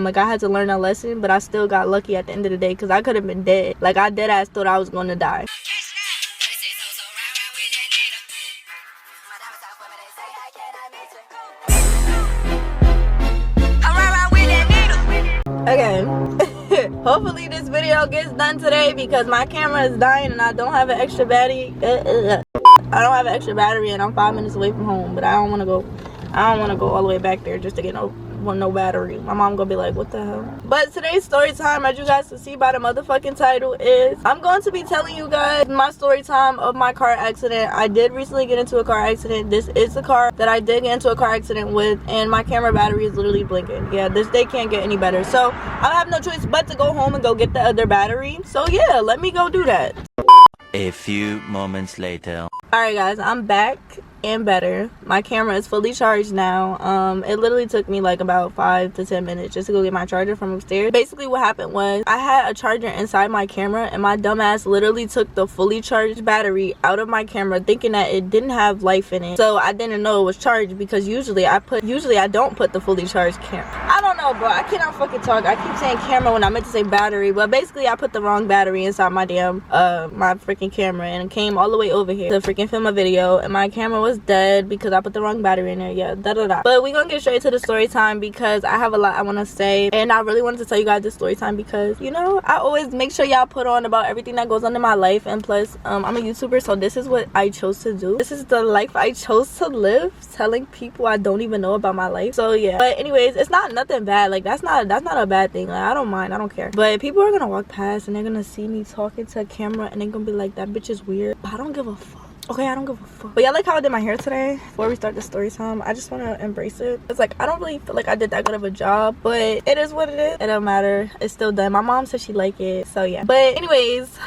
Like, I had to learn a lesson, but I still got lucky at the end of the day because I could have been dead. Like, I dead ass thought I was going to die. Okay. Hopefully this video gets done today because my camera is dying and I don't have an extra battery. I don't have an extra battery and I'm 5 minutes away from home, but I don't want to go all the way back there just to get no battery. My mom gonna be like, what the hell? But today's story time, as you guys can see by the motherfucking title, is I'm going to be telling you guys my story time of my car accident. I did recently get into a car accident. This is the car that I did get into a car accident with, and my camera battery is literally blinking. Yeah, this day can't get any better, so I have no choice but to go home and go get the other battery. So yeah, let me go do that. A few moments later. Alright guys, I'm back and better. My camera is fully charged now. It literally took me like about 5 to 10 minutes just to go get my charger from upstairs. Basically what happened was I had a charger inside my camera and my dumbass literally took the fully charged battery out of my camera thinking that it didn't have life in it. So I didn't know it was charged because usually I don't put the fully charged camera. I don't know, bro. I cannot fucking talk. I keep saying camera when I meant to say battery, but basically I put the wrong battery inside my damn my freaking camera, and it came all the way over here to freaking film a video, and my camera was dead because I put the wrong battery in there. Yeah, but we gonna get straight to the story time because I have a lot I want to say, and I really wanted to tell you guys this story time because, you know, I always make sure y'all put on about everything that goes on in my life, and plus I'm a YouTuber, so this is what I chose to do. This is the life I chose to live, telling people I don't even know about my life. So yeah, but anyways, it's not nothing bad. Like, that's not a bad thing. Like, I don't mind, I don't care, but people are gonna walk past and they're gonna see me talking to a camera and they're gonna be like, that bitch is weird. But I don't give a fuck. Okay, I don't give a fuck. But y'all like how I did my hair today? Before we start the story time, I just want to embrace it. It's like, I don't really feel like I did that good of a job, but it is what it is. It don't matter. It's still done. My mom said she liked it, so yeah. But anyways,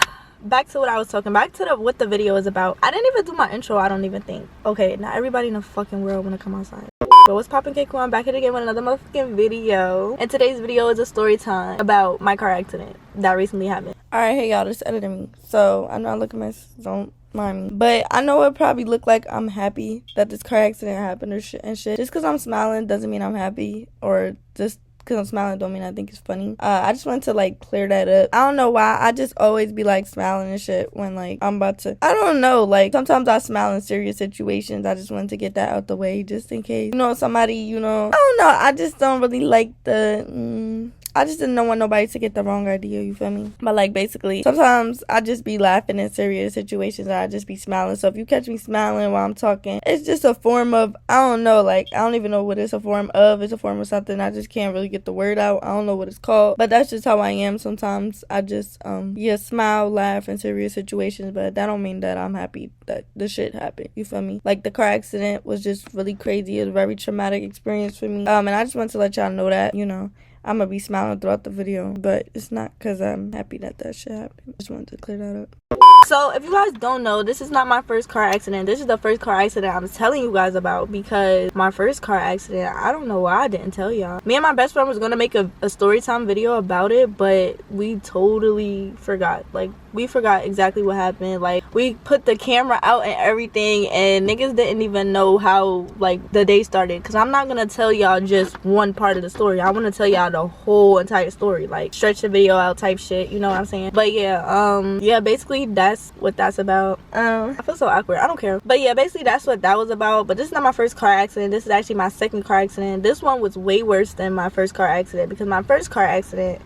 back to what I was talking. Back to what the video is about. I didn't even do my intro, I don't even think. Okay, not everybody in the fucking world want to come outside. But what's poppin', K-Cool? I'm back here again with another motherfucking video. And today's video is a story time about my car accident that recently happened. Alright, hey y'all, this is editing me. So I'm not looking at my, don't mind me. But I know it probably look like I'm happy that this car accident happened or shit and shit. Just because I'm smiling doesn't mean I'm happy, or just because I'm smiling don't mean I think it's funny. I just wanted to like clear that up. I don't know why I just always be like smiling and shit when like I'm about to, I don't know, like sometimes I smile in serious situations. I just wanted to get that out the way just in case, you know, somebody, you know, I don't know, I just don't really like the I just didn't want nobody to get the wrong idea, you feel me? But like basically, sometimes I just be laughing in serious situations and I just be smiling. So if you catch me smiling while I'm talking, it's just a form of, I don't know, like I don't even know what it's a form of. It's a form of something. I just can't really get the word out. I don't know what it's called, but that's just how I am sometimes. I just yeah, smile, laugh in serious situations, but that don't mean that I'm happy that the shit happened, you feel me? Like the car accident was just really crazy. It was a very traumatic experience for me, and I just want to let y'all know that, you know, I'm gonna be smiling throughout the video, but it's not because I'm happy that shit happened. Just wanted to clear that up. So if you guys don't know, this is not my first car accident. This is the first car accident I'm telling you guys about, because my first car accident, I don't know why I didn't tell y'all. Me and my best friend was gonna make a story time video about it, but we totally forgot. Like, we forgot exactly what happened. Like, we put the camera out and everything, and niggas didn't even know how like the day started, because I'm not gonna tell y'all just one part of the story. I want to tell y'all the whole entire story, like stretch the video out type shit, you know what I'm saying? But yeah, yeah, basically that's what that's about. I feel so awkward, I don't care. But yeah, basically that's what that was about. But this is not my first car accident. This is actually my second car accident. This one was way worse than my first car accident, because my first car accident,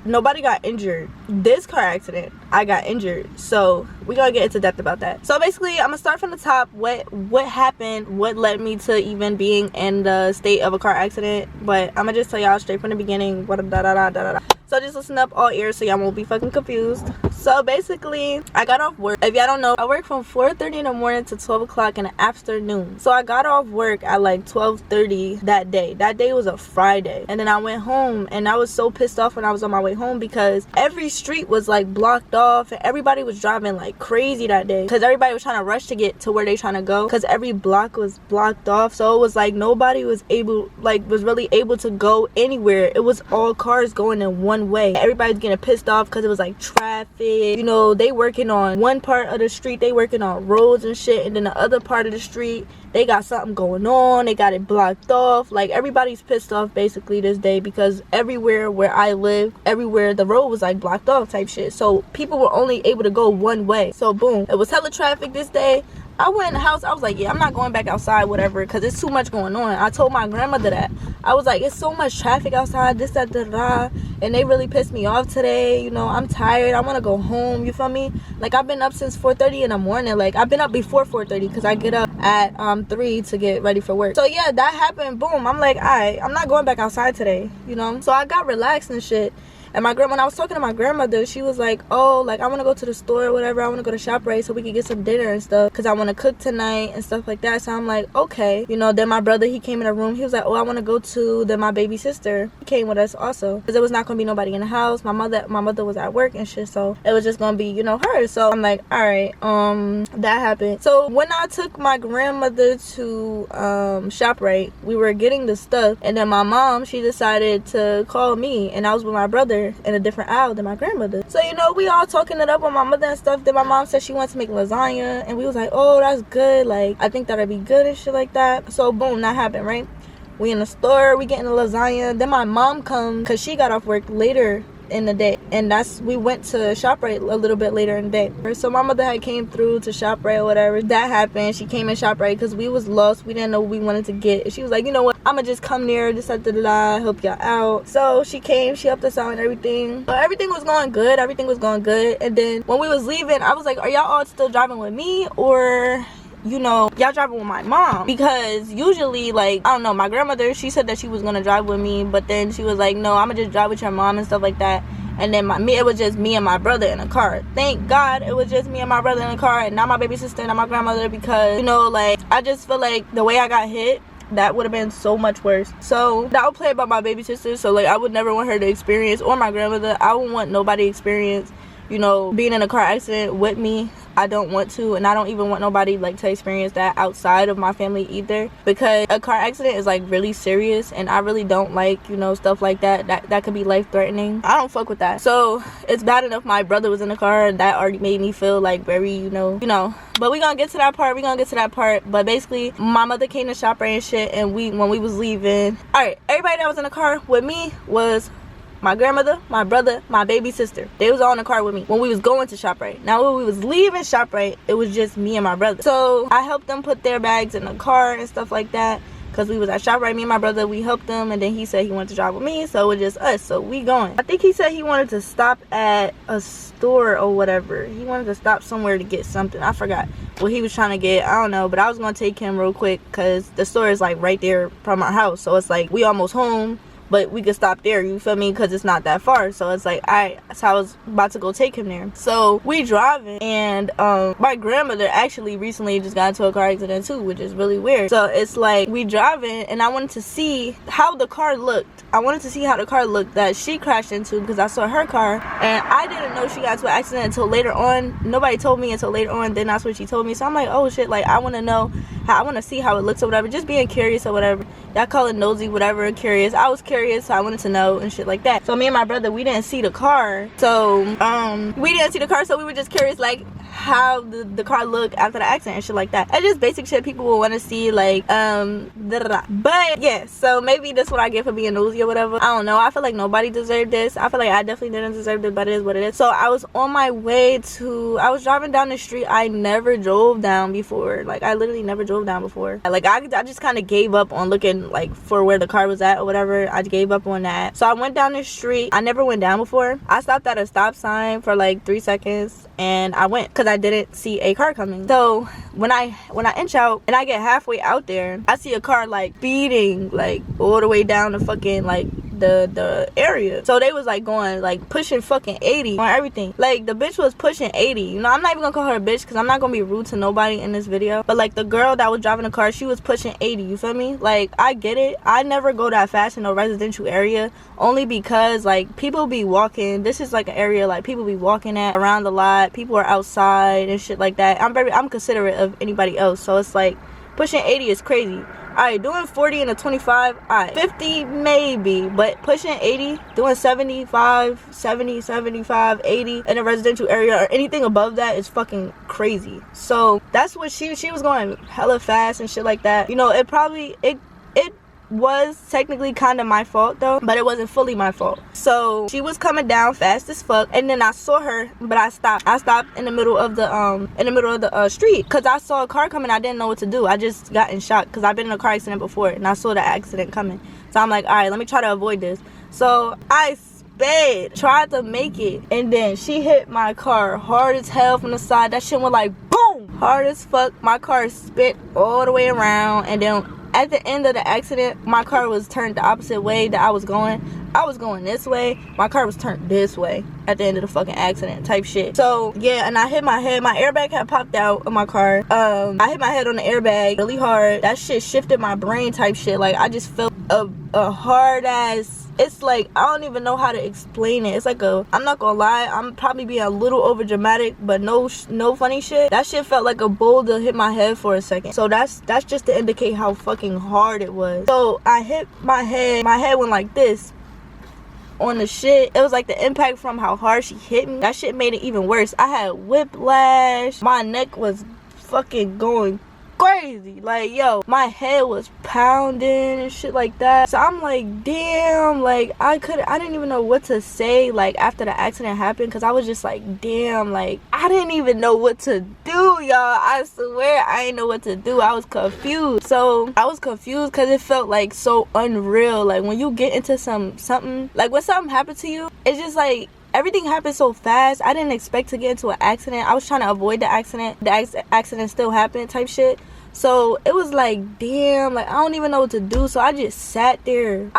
nobody got injured. This car accident, I got injured. So we gotta get into depth about that. So basically, I'm gonna start from the top. What happened, what led me to even being in the state of a car accident. But I'm gonna just tell y'all straight from the beginning. So just listen up, all ears, so y'all won't be fucking confused. So basically, I got off work. If y'all don't know, I work from 4:30 in the morning to 12 o'clock in the afternoon. So I got off work at like 12:30 that day. That day was a Friday. And then I went home, and I was so pissed off when I was on my way home, because every street was like blocked off, and everybody was driving like crazy that day, because everybody was trying to rush to get to where they trying to go, because every block was blocked off. So it was like nobody was really able to go anywhere. It was all cars going in one way. Everybody's getting pissed off because it was like traffic it. You know, they working on one part of the street, they working on roads and shit, and then the other part of the street, they got something going on, they got it blocked off. Like, everybody's pissed off basically this day, because everywhere where I live, everywhere the road was like blocked off type shit, so people were only able to go one way. So boom, it was hella traffic this day. I went in the house, I was like, yeah, I'm not going back outside, whatever, because it's too much going on. I told my grandmother that. I was like, it's so much traffic outside, this, that, da, da, and they really pissed me off today. You know, I'm tired, I want to go home, you feel me? Like, I've been up since 4:30 in the morning. Like, I've been up before 4:30 because I get up at 3 to get ready for work. So yeah, that happened. Boom, I'm like, alright, I'm not going back outside today, you know? So I got relaxed and shit. And when I was talking to my grandmother, she was like, oh, like, I want to go to the store or whatever. I want to go to ShopRite so we can get some dinner and stuff, because I want to cook tonight and stuff like that. So I'm like, okay. You know, then my brother, he came in the room. He was like, oh, I want to go to. Then my baby sister came with us also, because there was not going to be nobody in the house. My mother was at work and shit, so it was just going to be, you know, her. So I'm like, all right, that happened. So when I took my grandmother to ShopRite, we were getting the stuff, and then my mom, she decided to call me, and I was with my brother in a different aisle than my grandmother. So, you know, we all talking it up with my mother and stuff. Then my mom said she wants to make lasagna, and we was like, oh, that's good, like, I think that'd be good and shit like that. So boom, that happened, right? We in the store, we getting the lasagna. Then my mom come, because she got off work later in the day, and we went to ShopRite a little bit later in the day. So my mother had came through to ShopRite or whatever. That happened. She came in ShopRite because we was lost. We didn't know what we wanted to get. And she was like, you know what, I'ma just come near, just da da da, help y'all out. So she came, she helped us out and everything. But everything was going good. Everything was going good. And then when we was leaving, I was like, are y'all all still driving with me, or, you know, y'all driving with my mom? Because usually, like, I don't know, my grandmother, she said that she was gonna drive with me, but then she was like, no, I'm gonna just drive with your mom and stuff like that. And then it was just me and my brother in a car. Thank God it was just me and my brother in a car, and not my baby sister, not my grandmother, because, you know, like, I just feel like the way I got hit, that would have been so much worse. So that would play about my baby sister. So, like, I would never want her to experience, or my grandmother, I wouldn't want nobody to experience, you know, being in a car accident with me. I don't want to, and I don't even want nobody, like, to experience that outside of my family either, because a car accident is, like, really serious, and I really don't like, you know, stuff like that could be life-threatening. I don't fuck with that. So it's bad enough my brother was in the car, and that already made me feel like very, you know, but we gonna get to that part. But basically, my mother came to ShopRite and shit, and when we was leaving, all right, everybody that was in the car with me was my grandmother, my brother, my baby sister. They was all in the car with me when we was going to ShopRite. Now when we was leaving ShopRite, it was just me and my brother. So I helped them put their bags in the car and stuff like that, because we was at ShopRite, me and my brother, we helped them, and then he said he wanted to drive with me, so it was just us. So we going. I think he said he wanted to stop at a store or whatever. He wanted to stop somewhere to get something. I forgot what he was trying to get. I don't know, but I was gonna take him real quick, because the store is like right there from our house, so it's like we almost home, but we could stop there, you feel me, because it's not that far. So it's like, alright, so I was about to go take him there. So we driving, and my grandmother actually recently just got into a car accident too, which is really weird. So it's like, we driving, and I wanted to see how the car looked. I wanted to see how the car looked that she crashed into, because I saw her car, and I didn't know she got into an accident until later on. Nobody told me until later on, then that's what she told me. So I'm like, oh shit, like, I want to know, I want to see how it looks or whatever, just being curious or whatever. Y'all call it nosy, whatever, curious. I was curious, so I wanted to know and shit like that. So me and my brother, we didn't see the car. So we were just curious, like, how the car looked after the accident and shit like that. It's just basic shit people will want to see, like, but yeah, so maybe that's what I get for being nosy or whatever. I don't know. I feel like nobody deserved this. I feel like I definitely didn't deserve it, but it is what it is. So I was on my way I was driving down the street I never drove down before. Like, I literally never drove down before. Like, I just kind of gave up on looking, like, for where the car was at or whatever. I gave up on that. So I went down the street. I never went down before. I stopped at a stop sign for like 3 seconds, and I went, because I didn't see a car coming. So when I inch out and I get halfway out there, I see a car like speeding like all the way down the fucking like the area. So they was like going like pushing fucking 80 on everything. Like, the bitch was pushing 80. You know, I'm not even gonna call her a bitch, because I'm not gonna be rude to nobody in this video, but like, the girl that was driving the car, she was pushing 80, you feel me? Like, I get it. I never go that fast in a residential area, only because like people be walking. This is like an area like people be walking at around a lot. People are outside and shit like that. I'm considerate of anybody else, so it's like pushing 80 is crazy. Alright, doing 40 and a 25, alright, 50 maybe, but pushing 80, doing 75, 70, 75, 80 in a residential area or anything above that is fucking crazy. So that's what she was going hella fast and shit like that. You know, it was technically kind of my fault though, but it wasn't fully my fault. So she was coming down fast as fuck, and then I saw her, but I stopped in the middle of the street because I saw a car coming. I didn't know what to do. I just got in shock because I've been in a car accident before and I saw the accident coming. So I'm like, all right, let me try to avoid this. So I sped, tried to make it, and then she hit my car hard as hell from the side. That shit went like boom, hard as fuck. My car spit all the way around, and then at the end of the accident, my car was turned the opposite way that I was going. I was going this way. My car was turned this way at the end of the fucking accident type shit. So, yeah, and I hit my head. My airbag had popped out of my car. I hit my head on the airbag really hard. That shit shifted my brain type shit. Like, I just felt a hard-ass... It's like, I don't even know how to explain it. It's like I'm not gonna lie, I'm probably being a little over dramatic, but no funny shit. That shit felt like a boulder hit my head for a second. So that's just to indicate how fucking hard it was. So I hit my head went like this on the shit. It was like the impact from how hard she hit me. That shit made it even worse. I had whiplash. My neck was fucking going crazy. Like, yo, my head was pounding and shit like that. So I'm like, damn, like I didn't even know what to say like after the accident happened, because I was just like, damn, like I didn't even know what to do, y'all. I swear I didn't know what to do. I was confused. So I was confused because it felt like so unreal. Like when you get into something, like when something happened to you, it's just like everything happened so fast. I didn't expect to get into an accident. I was trying to avoid the accident. The accident still happened type shit. So it was like, damn, like I don't even know what to do. So I just sat there.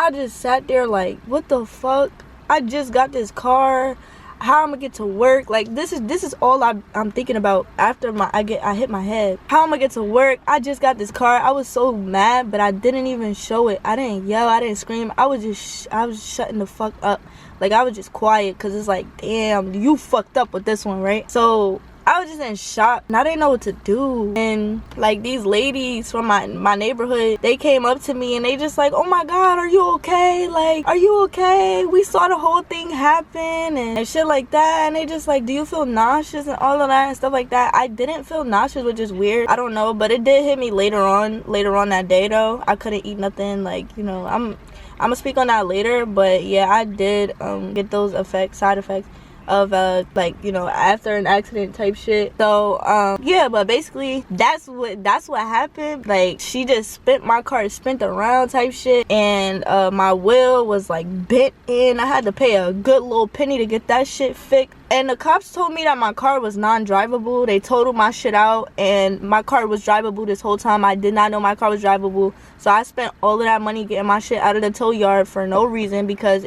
Like, what the fuck? I just got this car. How I'm gonna get to work? Like this is all I'm thinking about after I hit my head. How I'm gonna get to work? I just got this car. I was so mad, but I didn't even show it. I didn't yell. I didn't scream. I was shutting the fuck up. Like I was just quiet, because it's like, damn, you fucked up with this one, right? So I was just in shock and I didn't know what to do. And like these ladies from my neighborhood, they came up to me and they just like, oh my god, are you okay? Like, are you okay? We saw the whole thing happen and shit like that. And they just like, do you feel nauseous and all of that and stuff like that. I didn't feel nauseous, which is weird. I don't know, but it did hit me later on that day though. I couldn't eat nothing. Like, you know, I'm gonna speak on that later, but yeah, I did get those side effects of like, you know, after an accident type shit. So yeah, but basically that's what happened. Like she just spent my car, spent around type shit, and my wheel was like bent in. I had to pay a good little penny to get that shit fixed. And the cops told me that my car was non-drivable. They totaled my shit out and my car was drivable this whole time. I did not know my car was drivable. So I spent all of that money getting my shit out of the tow yard for no reason, because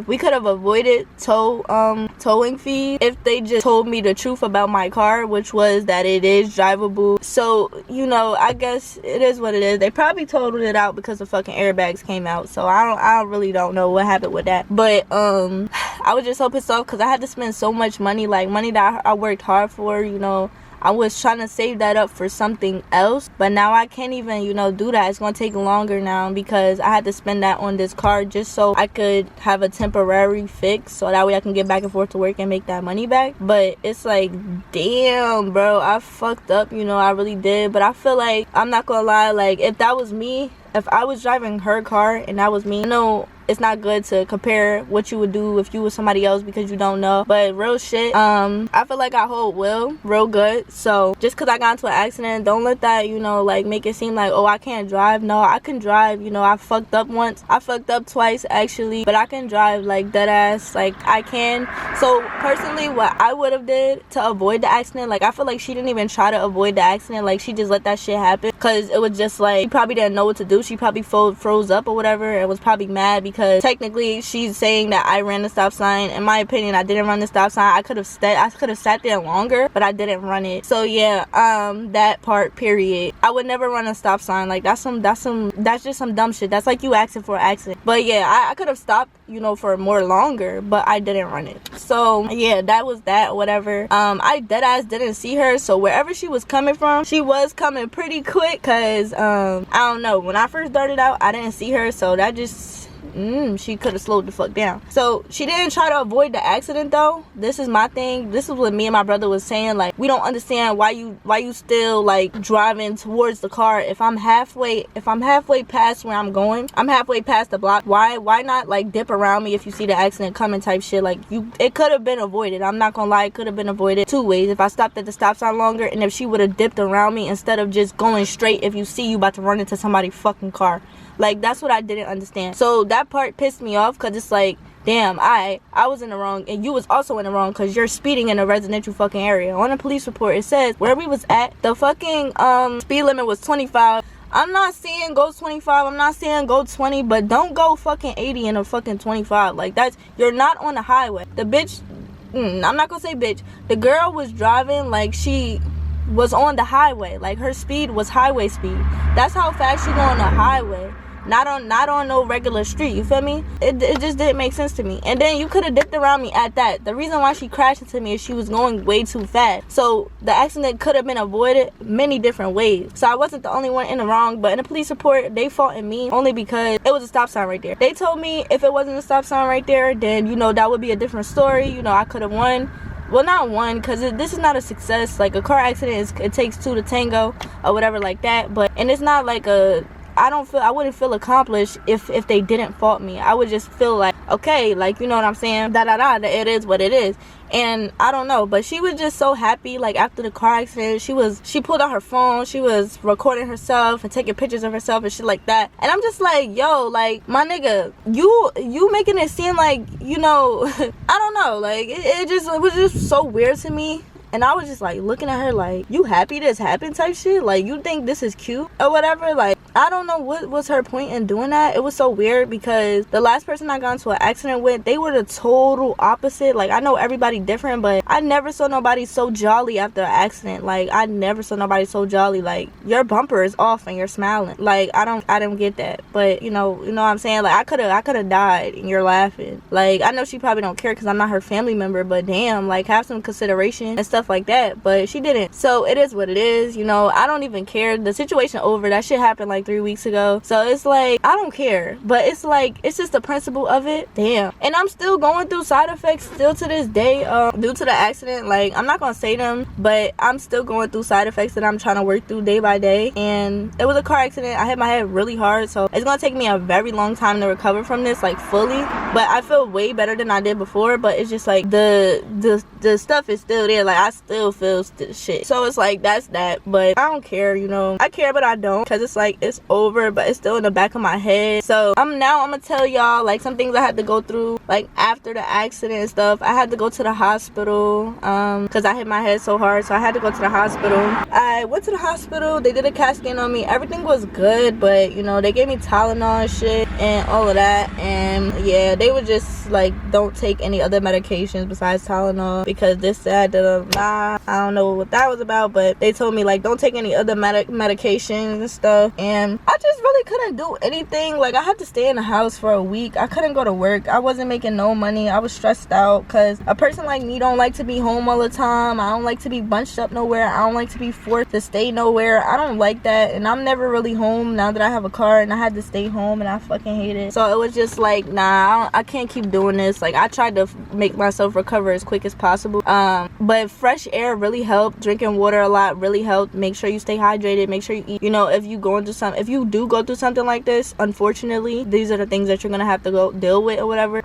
we could have avoided towing fees if they just told me the truth about my car, which was that it is drivable. So, you know, I guess it is what it is. They probably totaled it out because the fucking airbags came out. So I really don't know what happened with that. But I was just so pissed off because I had to spend so much money, like money that I worked hard for, you know. I was trying to save that up for something else, but now I can't even, you know, do that. It's gonna take longer now because I had to spend that on this car just so I could have a temporary fix, so that way I can get back and forth to work and make that money back. But it's like, damn, bro, I fucked up, you know, I really did. But I feel like, I'm not gonna lie, like if that was me, if I was driving her car and that was me, I know it's not good to compare what you would do if you was somebody else because you don't know, but real shit, I feel like I hold will real good. So just because I got into an accident, don't let that, you know, like make it seem like, oh, I can't drive. No, I can drive. You know, I fucked up once, I fucked up twice actually, but I can drive, like dead ass, like I can. So personally, what I would have did to avoid the accident, like I feel like she didn't even try to avoid the accident, like she just let that shit happen, because it was just like, she probably didn't know what to do. She probably froze up or whatever and was probably mad because because technically she's saying that I ran the stop sign. In my opinion, I didn't run the stop sign. I could have sat there longer, but I didn't run it. So yeah, that part, period. I would never run a stop sign. Like that's just some dumb shit. That's like you asking for an accident. But yeah, I could have stopped, you know, for more longer, but I didn't run it. So yeah, that was that, whatever. I deadass didn't see her, so wherever she was coming from, she was coming pretty quick, cause I don't know, when I first started out, I didn't see her, so that just she could have slowed the fuck down. So she didn't try to avoid the accident though. This is my thing. This is what me and my brother was saying. Like, we don't understand why you still like driving towards the car. If I'm halfway past where I'm going, I'm halfway past the block, why not like dip around me if you see the accident coming type shit. Like, it could have been avoided. I'm not gonna lie, it could have been avoided two ways. If I stopped at the stop sign longer, and if she would have dipped around me instead of just going straight if you see you about to run into somebody's fucking car. Like, that's what I didn't understand. So that part pissed me off, because it's like, damn, I was in the wrong, and you was also in the wrong, because you're speeding in a residential fucking area. On a police report, it says where we was at, the fucking speed limit was 25. I'm not saying go 25, I'm not saying go 20, but don't go fucking 80 in a fucking 25. Like, you're not on the highway. The bitch, I'm not gonna say bitch, the girl was driving like she was on the highway. Like, her speed was highway speed. That's how fast she go on the highway. Not on no regular street, you feel me? It just didn't make sense to me. And then you could have dipped around me at that. The reason why she crashed into me is she was going way too fast. So the accident could have been avoided many different ways. So I wasn't the only one in the wrong, but in the police report, they faulted me only because it was a stop sign right there. They told me if it wasn't a stop sign right there, then, you know, that would be a different story. You know, I could have won. Well, not one, because this is not a success. Like, a car accident, it takes two to tango or whatever like that. And it's not like I wouldn't feel accomplished if they didn't fault me. I would just feel like, okay, like, you know what I'm saying, it is what it is. And I don't know, but she was just so happy. Like, after the car accident, she pulled out her phone, she was recording herself and taking pictures of herself and shit like that. And I'm just like, yo, like, my nigga, you making it seem like, you know, I don't know, like, it was just so weird to me. And I was just like looking at her like, you happy this happened type shit? Like, you think this is cute or whatever? Like, I don't know what was her point in doing that. It was so weird, because the last person I got into an accident with, they were the total opposite. Like, I know everybody different, but I never saw nobody so jolly after an accident. Like, I never saw nobody so jolly. Like, your bumper is off and you're smiling. Like, I don't get that. But you know what I'm saying? Like, I could have died and you're laughing. Like, I know she probably don't care because I'm not her family member, but damn, like, have some consideration and stuff like that. But she didn't. So it is what it is. You know, I don't even care. The situation over. That shit happened like 3 weeks ago. So it's like, I don't care. But it's like, it's just the principle of it. Damn. And I'm still going through side effects still to this day due to the accident. Like, I'm not gonna say them, but I'm still going through side effects that I'm trying to work through day by day. And it was a car accident. I hit my head really hard, so it's gonna take me a very long time to recover from this, like, fully. But I feel way better than I did before. But it's just like the stuff is still there. Like, I still feel shit. So it's like, that's that. But I don't care, you know. I care, but I don't, because it's like, it's over, but it's still in the back of my head. So I'm gonna tell y'all like some things I had to go through, like, after the accident and stuff. I had to go to the hospital because I hit my head so hard, so I had to go to the hospital. I went to the hospital. They did a CAT scan on me. Everything was good, but you know, they gave me Tylenol and shit and all of that. And yeah, they were just like, don't take any other medications besides Tylenol, because this, that, I don't know what that was about, but they told me like, don't take any other medications and stuff. And I just really couldn't do anything. Like, I had to stay in the house for a week. I couldn't go to work. I wasn't making no money. I was stressed out, because a person like me don't like to be home all the time. I don't like to be bunched up nowhere. I don't like to be forced to stay nowhere. I don't like that. And I'm never really home now that I have a car, and I had to stay home, and I fucking hate it. So it was just like, nah, I can't keep doing this. Like, I tried to make myself recover as quick as possible. But fresh air really helped. Drinking water a lot really helped. Make sure you stay hydrated. Make sure you eat. You know, if you do go through something like this, unfortunately, these are the things that you're gonna have to go deal with or whatever.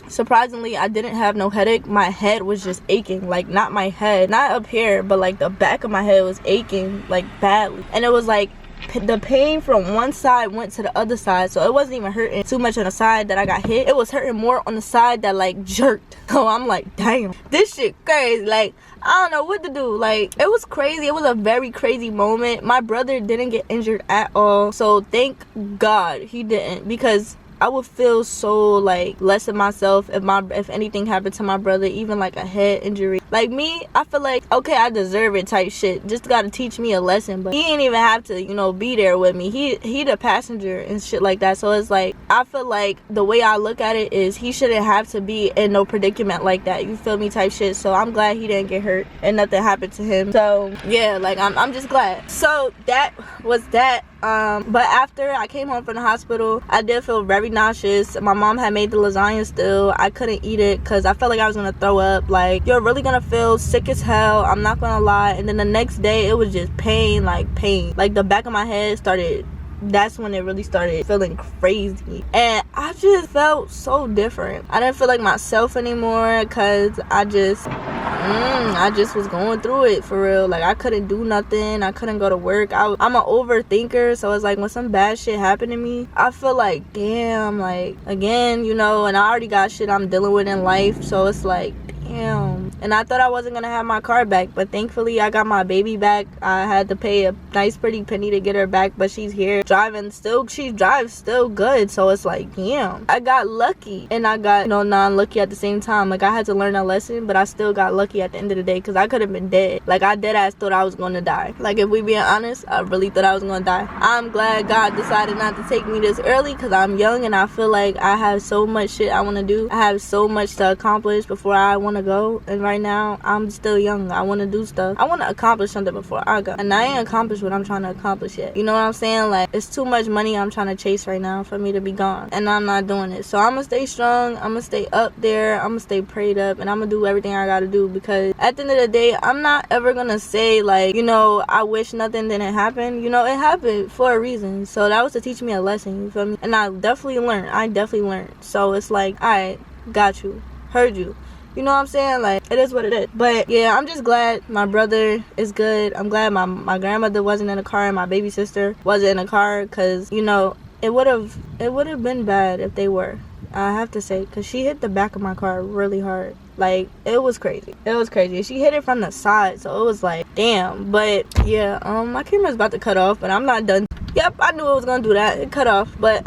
Surprisingly, I didn't have no headache. My head was just aching. Like, not my head, not up here, but like the back of my head was aching, like, badly. And it was like, the pain from one side went to the other side, so it wasn't even hurting too much on the side that I got hit. It was hurting more on the side that like jerked. So I'm like, damn, this shit crazy. Like, I don't know what to do. Like, it was crazy. It was a very crazy moment. My brother didn't get injured at all, so thank God he didn't, because I would feel so like less of myself if anything happened to my brother, even like a head injury. Like me, I feel like, okay, I deserve it type shit. Just gotta teach me a lesson. But he ain't even have to, you know, be there with me. He the passenger and shit like that. So it's like, I feel like the way I look at it is he shouldn't have to be in no predicament like that. You feel me type shit. So I'm glad he didn't get hurt and nothing happened to him. So yeah, like I'm just glad. So that was that. But after I came home from the hospital, I did feel very nauseous. My mom had made the lasagna still. I couldn't eat it because I felt like I was gonna throw up. Like, you're really gonna feel sick as hell, I'm not gonna lie. And then the next day it was just pain. Like the back of my head started, that's when it really started feeling crazy, and I just felt so different. I didn't feel like myself anymore because I just was going through it for real. Like, I couldn't do nothing. I couldn't go to work. I'm an overthinker, so it's like when some bad shit happened to me, I feel like, damn, like, again, you know, and I already got shit I'm dealing with in life, so it's like, damn. And I thought I wasn't gonna have my car back, but thankfully I got my baby back. I had to pay a nice pretty penny to get her back, but she's here driving still. She drives still good, so it's like, damn, I got lucky and I got, you know, non-lucky at the same time. Like, I had to learn a lesson, but I still got lucky at the end of the day because I could have been dead. Like, I dead ass thought I was gonna die. Like, if we being honest, I really thought I was gonna die. I'm glad God decided not to take me this early because I'm young and I feel like I have so much shit I want to do. I have so much to accomplish before I want to go, and right now I'm still young. I want to do stuff. I want to accomplish something before I go, and I ain't accomplished what I'm trying to accomplish yet. You know what I'm saying? Like, it's too much money I'm trying to chase right now for me to be gone, and I'm not doing it. So I'm gonna stay strong. I'm gonna stay up there. I'm gonna stay prayed up, and I'm gonna do everything I gotta do, because at the end of the day, I'm not ever gonna say, like, you know, I wish nothing didn't happen. You know, it happened for a reason. So that was to teach me a lesson, you feel me? And I definitely learned. So it's like, alright, got you, heard you. You know what I'm saying? Like, it is what it is. But yeah, I'm just glad my brother is good. I'm glad my grandmother wasn't in the car and my baby sister wasn't in the car, because, you know, it would have been bad if they were. I have to say, because she hit the back of my car really hard. Like, it was crazy. She hit it from the side, so it was like, damn. But yeah, my camera's about to cut off, but I'm not done. Yep, I knew it was gonna do that. It cut off. But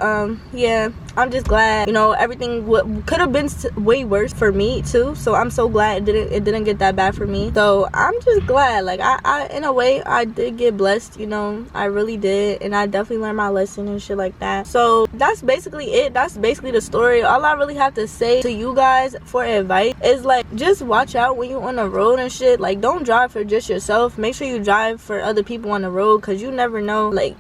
yeah, I'm just glad, you know, everything could have been way worse for me too. So I'm so glad it didn't get that bad for me. So I'm just glad. Like, I in a way, I did get blessed, you know. I really did, and I definitely learned my lesson and shit like that. So that's basically it. That's basically the story. All I really have to say to you guys for advice is, like, just watch out when you're on the road and shit. Like, don't drive for just yourself. Make sure you drive for other people on the road, because you never know, like,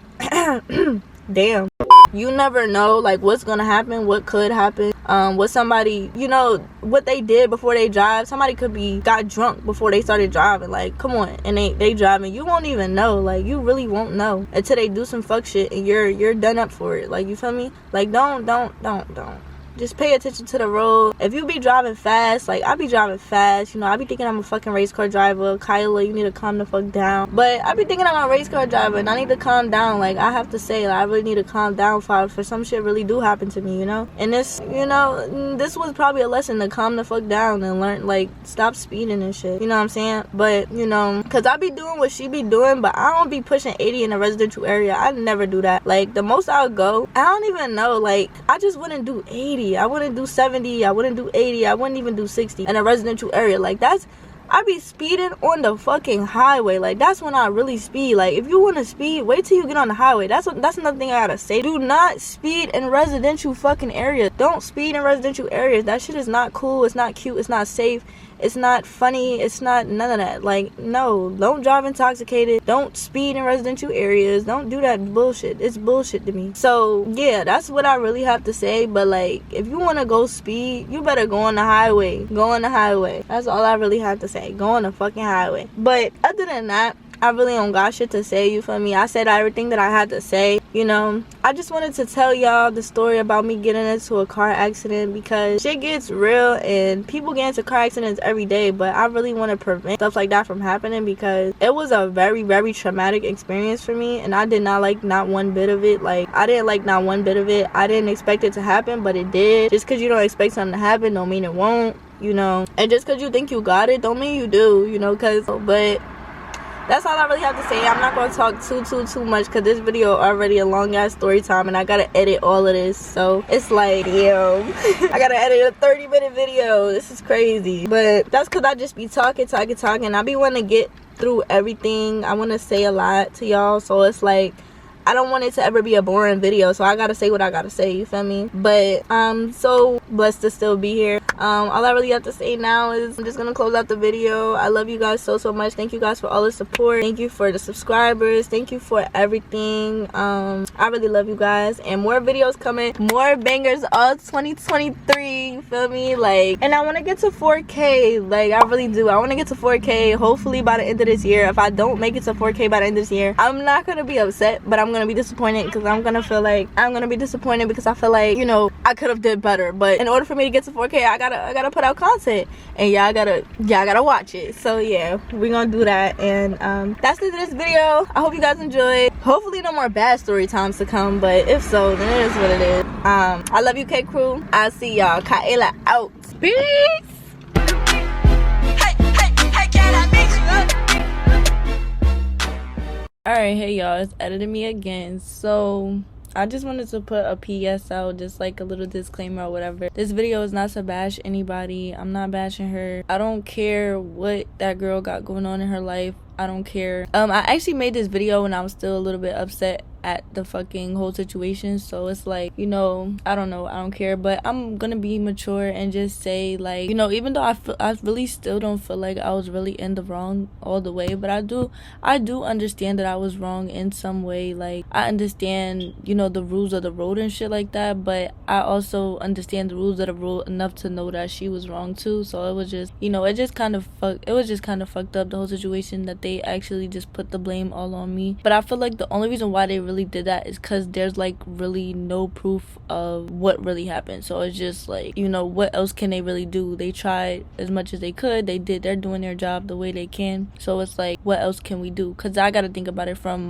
damn, you never know, like, what's gonna happen, what could happen, what somebody, you know, what they did before they drive. Somebody got drunk before they started driving. Like, come on, and they driving, you won't even know. Like, you really won't know until they do some fuck shit and you're done up for it. Like, you feel me? Like, don't just pay attention to the road. If you be driving fast, like, I be driving fast, you know, I be thinking I'm a fucking race car driver. Kyla, you need to calm the fuck down. But I be thinking I'm a race car driver, and I need to calm down. Like, I have to say, like, I really need to calm down for some shit really do happen to me, you know? And this, you know, this was probably a lesson to calm the fuck down and learn, like, stop speeding and shit. You know what I'm saying? But, you know, because I be doing what she be doing, but I don't be pushing 80 in a residential area. I never do that. Like, the most I'll go, I don't even know, like, I just wouldn't do 80. I wouldn't do 70. I wouldn't do 80. I wouldn't even do 60 in a residential area. Like, I be speeding on the fucking highway. Like, that's when I really speed. Like, if you want to speed, wait till you get on the highway. That's another thing I gotta say. Do not speed in residential fucking areas. Don't speed in residential areas. That shit is not cool. It's not cute. It's not safe. It's not funny. It's not none of that. Like, no, don't drive intoxicated. Don't speed in residential areas. Don't do that bullshit. It's bullshit to me. So yeah, that's what I really have to say. But, like, if you want to go speed, you better go on the highway. Go on the highway. That's all I really have to say. Go on the fucking highway. But other than that, I really don't got shit to say, you feel me? I said everything that I had to say, you know. I just wanted to tell y'all the story about me getting into a car accident, because shit gets real and people get into car accidents every day, but I really want to prevent stuff like that from happening, because it was a very, very traumatic experience for me, and I did not like not one bit of it. Like, I didn't like not one bit of it. I didn't expect it to happen, but it did. Just because you don't expect something to happen don't mean it won't, you know. And just because you think you got it don't mean you do, you know, but that's all I really have to say. I'm not going to talk too much because this video already a long ass story time and I gotta edit all of this, so it's like, yo, I gotta edit a 30-minute video. This is crazy, but that's because I just be talking. I be wanting to get through everything. I want to say a lot to y'all, so it's like I don't want it to ever be a boring video, so I gotta say what I gotta say, you feel me? But I'm so blessed to still be here. All I really have to say now is I'm just gonna close out the video. I love you guys so much. Thank you guys for all the support. Thank you for the subscribers. Thank you for everything. I really love you guys, and more videos coming, more bangers all 2023, you feel me? Like, and I want to get to 4K. Like, I really do. I want to get to 4K hopefully by the end of this year. If I don't make it to 4K by the end of this year, I'm not gonna be upset, but I'm gonna be disappointed because I'm gonna feel like I'm gonna be disappointed because I feel like, you know, I could have did better. But in order for me to get to 4K, I gotta put out content, and y'all gotta watch it. So yeah, we're gonna do that. And that's it for this video. I hope you guys enjoyed. Hopefully no more bad story times to come, but if so, then it is what it is. I love you, K Crew. I'll see y'all. Kaela out. Peace. Alright, hey y'all, it's editing me again. So I just wanted to put a PS out, just like a little disclaimer or whatever. This video is not to bash anybody. I'm not bashing her. I don't care what that girl got going on in her life. I don't care. I actually made this video when I was still a little bit upset at the fucking whole situation, so it's like, you know, I don't know, I don't care. But I'm gonna be mature and just say, like, you know, even though I really still don't feel like I was really in the wrong all the way, but I do understand that I was wrong in some way. Like, I understand, you know, the rules of the road and shit like that, but I also understand the rules of the road enough to know that she was wrong too. So it was just, you know, it was just kind of fucked up, the whole situation, that they actually just put the blame all on me. But I feel like the only reason why they really did that is because there's like really no proof of what really happened. So it's just like, you know, what else can they really do? They tried as much as they could. They're doing their job the way they can. So it's like, what else can we do? Because I gotta think about it from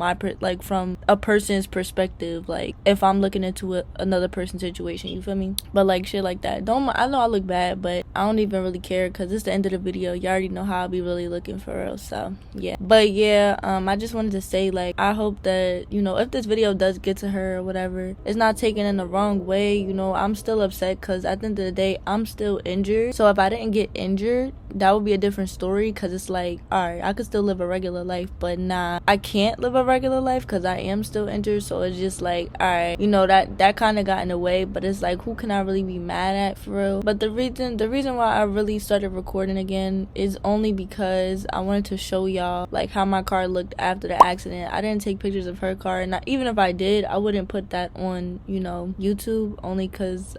from a person's perspective. Like, if I'm looking into another person's situation, you feel me? But like shit like that, I know I look bad, but I don't even really care because it's the end of the video. You already know how I'll be really looking for real. So yeah, but yeah, I just wanted to say, like, I hope that, you know, if this video does get to her or whatever, it's not taken in the wrong way. You know, I'm still upset because at the end of the day, I'm still injured. So if I didn't get injured, that would be a different story, because it's like, alright, I could still live a regular life, but nah, I can't live a regular life because I am still injured. So it's just like, alright, you know, that kind of got in the way, but it's like, who can I really be mad at for real? But the reason why I really started recording again is only because I wanted to show y'all like how my car looked after the accident. I didn't take pictures of her car, and even if I did, I wouldn't put that on, you know, YouTube, only because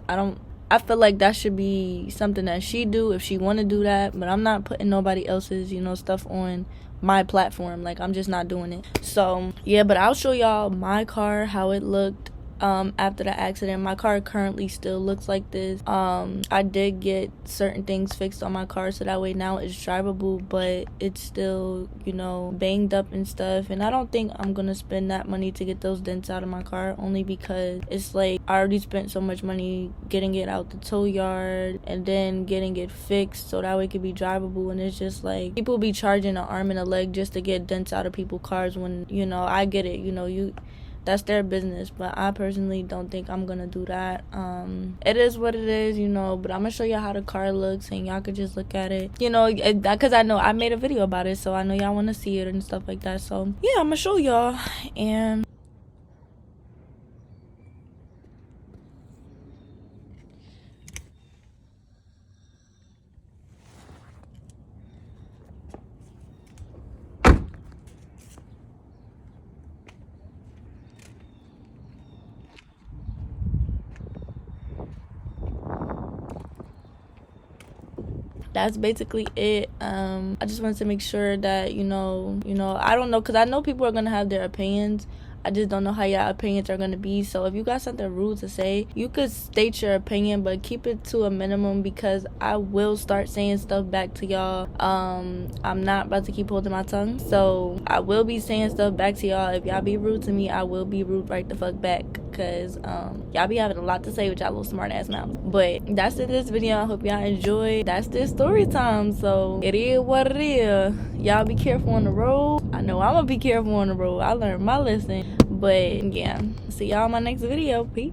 I feel like that should be something that she do if she want to do that. But I'm not putting nobody else's, you know, stuff on my platform. Like, I'm just not doing it. So yeah, but I'll show y'all my car, how it looked after the accident. My car currently still looks like this. I did get certain things fixed on my car, so that way now it's drivable, but it's still, you know, banged up and stuff. And I don't think I'm gonna spend that money to get those dents out of my car, only because it's like, I already spent so much money getting it out the tow yard and then getting it fixed so that way it could be drivable. And it's just like, people be charging an arm and a leg just to get dents out of people's cars, when, you know, I get it, you know, that's their business, but I personally don't think I'm gonna do that. It is what it is, you know, but I'm gonna show y'all how the car looks and y'all could just look at it, you know, because I know I made a video about it, so I know y'all want to see it and stuff like that. So yeah, I'm gonna show y'all. And that's basically it. I just wanted to make sure that, you know, I don't know, because I know people are gonna have their opinions. I just don't know how y'all opinions are gonna be. So if you got something rude to say, you could state your opinion, but keep it to a minimum, because I will start saying stuff back to y'all. I'm not about to keep holding my tongue, so I will be saying stuff back to y'all. If y'all be rude to me, I will be rude right the fuck back, because y'all be having a lot to say with y'all little smart ass mouth. But that's it this video. I hope y'all enjoyed. That's this story time, so it is what it is. Y'all be careful on the road. I know I'm gonna be careful on the road. I learned my lesson. But yeah, see y'all in my next video. Peace.